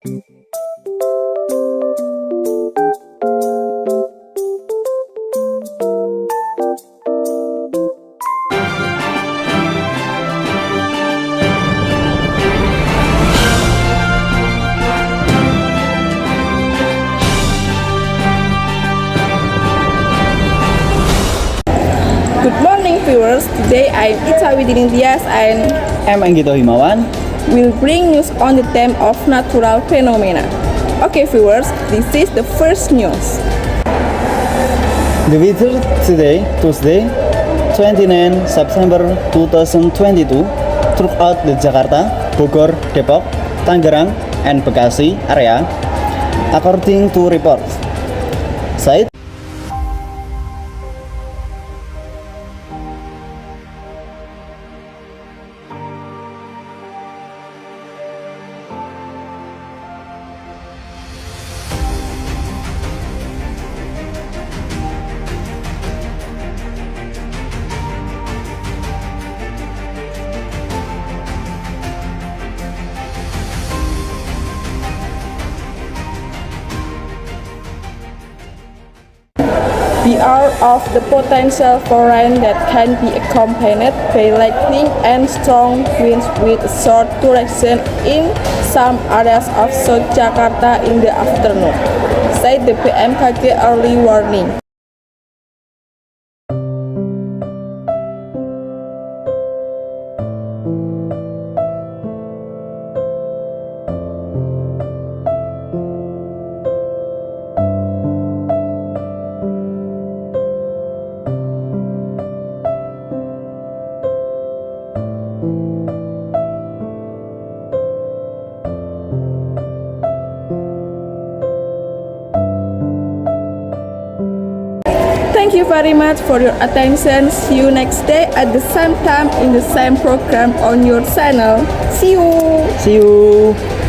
Good morning viewers, today I'm JABODETABEK and I'm Anggito Himawan. will bring news on the theme of natural phenomena. Okay viewers, this is the first news. The weather today, Tuesday, 29 September 2022, throughout the Jakarta, Bogor, Depok, Tangerang, and Bekasi area, according to reports. Said Beware of the potential for rain that can be accompanied by lightning and strong winds with a short duration in some areas of South Jakarta in the afternoon, said the BMKG early warning. Thank you very much for your attention. See you next day at the same time in the same program on your channel. See you. see you.